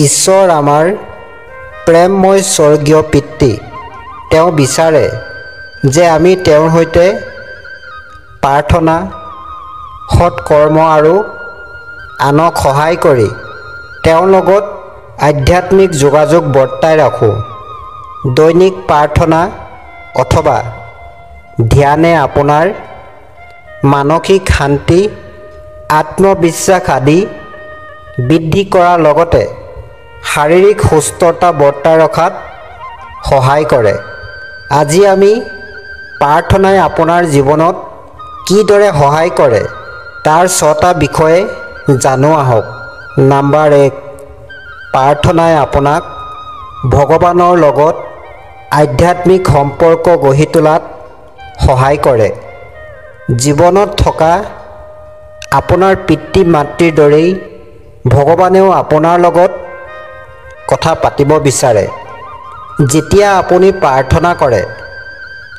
ঈশ্বৰ আমাৰ প্ৰেমময় স্বৰ্গীয় পিতৃ। তেওঁ বিচাৰে যে আমি তেওঁৰ সৈতে প্ৰাৰ্থনা, সৎকৰ্ম আৰু আনক সহায় কৰি তেওঁৰ লগত আধ্যাত্মিক যোগাযোগ বৰ্তাই ৰাখোঁ। দৈনিক প্ৰাৰ্থনা অথবা ধ্যানে আপোনাৰ মানসিক শান্তি, আত্মবিশ্বাস আদি বৃদ্ধি কৰাৰ লগতে শাৰীৰিক সুস্থতা বৰ্তাই ৰখাত সহায় কৰে। আজি আমি প্ৰাৰ্থনাই আপোনাৰ জীৱনত কিদৰে সহায় কৰে তাৰ 6টা বিষয়ে জানো আহক। নম্বৰ 1, প্ৰাৰ্থনাই আপোনাক ভগৱানৰ লগত আধ্যাত্মিক সম্পৰ্ক গঢ়ি তোলাত সহায় কৰে। জীৱনত থকা আপোনাৰ পিতৃ মাতৃৰ দৰেই ভগৱানেও আপোনাৰ লগত কথা পাতিব বিচাৰে। যেতিয়া আপুনি প্ৰাৰ্থনা কৰে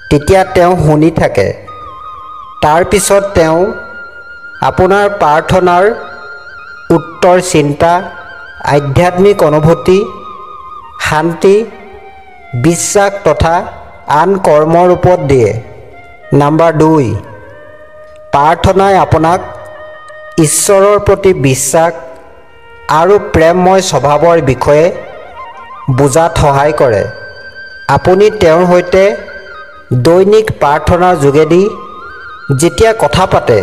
তেতিয়া তেওঁ শুনি থাকে। তাৰ পিছত তেওঁ আপোনাৰ প্ৰাৰ্থনাৰ উত্তৰ চিন্তা, আধ্যাত্মিক অনুভূতি, শান্তি, বিশ্বাস তথা আন কৰ্মৰ ৰূপত দিয়ে। নম্বৰ 2, প্ৰাৰ্থনাই আপোনাক ঈশ্বৰৰ প্ৰতি বিশ্বাস আৰু প্ৰেমময় স্বভাৱৰ বিষয়ে বুজাত সহায় কৰে। আপুনি তেওঁৰ সৈতে দৈনিক প্ৰাৰ্থনাৰ যোগেদি যেতিয়া কথা পাতে,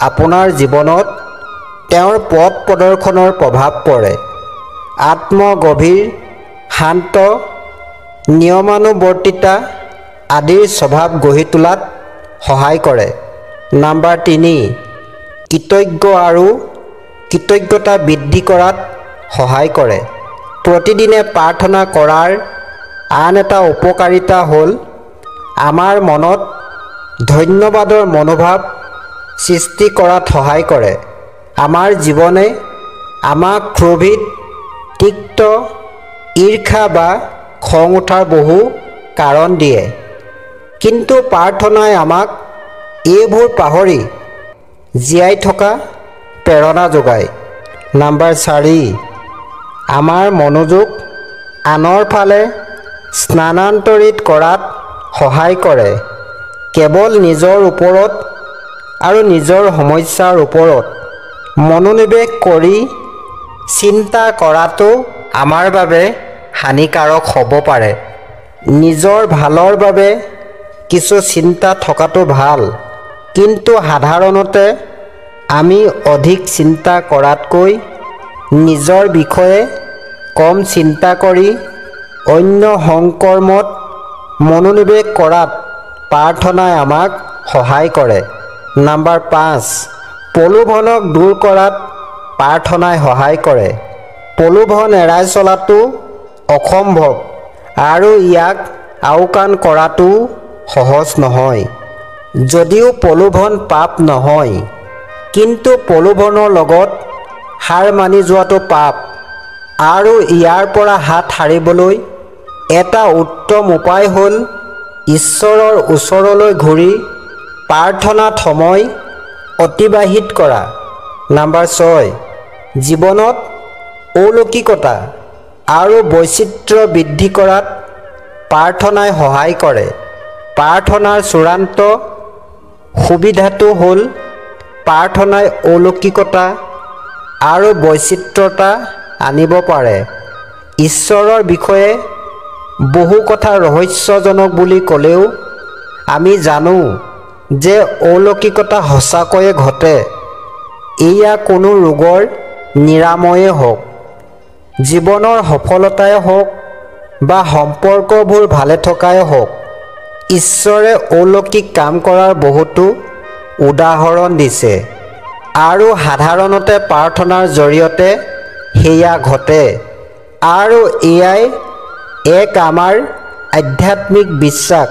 আপোনাৰ জীৱনত তেওঁৰ পথ প্ৰদৰ্শনৰ প্ৰভাৱ পৰে। গভীৰ, শান্ত, নিয়মানুৱৰ্তিতা আদিৰ স্বভাৱ গঢ়ি তোলাত সহায় কৰে। নম্বৰ 3, কৃতজ্ঞ আৰু কৃতজ্ঞতা বৃদ্ধি কৰাত সহায় কৰে। প্ৰতিদিনে প্ৰাৰ্থনা কৰাৰ আন এটা উপকাৰিতা হ'ল আমাৰ মনত ধন্যবাদৰ মনোভাৱ সৃষ্টি কৰাত সহায় কৰে। আমাৰ জীৱনে আমাক ক্ৰোধিত, তিক্ত, ঈৰ্ষা বা খং উঠাৰ বহু কাৰণ দিয়ে, কিন্তু প্ৰাৰ্থনাই আমাক এইবোৰ পাহৰি জীয়াই থকা প্ৰেৰণা যোগায়। নম্বৰ 4, আমাৰ মনোযোগ আনৰ ফালে স্থানান্তৰিত কৰাত সহায় কৰে। কেৱল নিজৰ ওপৰত আৰু নিজৰ সমস্যাৰ ওপৰত মনোনিৱেশ কৰি চিন্তা কৰাটো আমাৰ বাবে হানিকাৰক হ'ব পাৰে। নিজৰ ভালৰ বাবে কিছু চিন্তা থকাটো ভাল, কিন্তু সাধাৰণতে আমি অধিক চিন্তা কৰাতকৈ নিজৰ বিষয়ে কম চিন্তা কৰি অন্য সংকৰ্মত মনোনিৱেশ কৰাত প্ৰাৰ্থনাই আমাক সহায় কৰে। নম্বৰ 5, প্ৰলোভনক দূৰ কৰাত প্ৰাৰ্থনাই সহায় কৰে। প্ৰলোভন এৰাই চলাটো অসম্ভৱ আৰু ইয়াক আওকাণ কৰাটো সহজ নহয়। যদিও প্ৰলোভন পাপ নহয়, কিন্তু প্ৰলোভনৰ লগত হাৰ মানি যোৱাটো পাপ, আৰু ইয়াৰ পৰা হাত সাৰিবলৈ এটা উত্তম উপায় হ'ল ঈশ্বৰৰ ওচৰলৈ ঘূৰি প্ৰাৰ্থনাত সময় অতিবাহিত কৰা। নম্বৰ 6, জীৱনত অলৌকিকতা আৰু বৈচিত্ৰ্য বৃদ্ধি কৰাত প্ৰাৰ্থনাই সহায় কৰে। প্ৰাৰ্থনাৰ চূড়ান্ত সুবিধাটো হ'ল প্ৰাৰ্থনাই অলৌকিকতা আৰু বৈচিত্ৰতা আনিব পাৰে। ঈশ্বৰৰ বিষয়ে বহু কথা ৰহস্যজনক বুলি ক'লেও আমি জানো যে অলৌকিকতা সঁচাকৈয়ে ঘটে। এয়া কোনো ৰোগৰ নিৰাময়ে হওক, জীৱনৰ সফলতাই হওক বা সম্পৰ্কবোৰ ভালে থকাই হওক, ঈশ্বৰে অলৌকিক কাম কৰাৰ বহুতো উদাহৰণ দিছে আৰু সাধাৰণতে প্ৰাৰ্থনাৰ জৰিয়তে সেয়া ঘটে। আৰু এয়াই আমাৰ আধ্যাত্মিক বিশ্বাস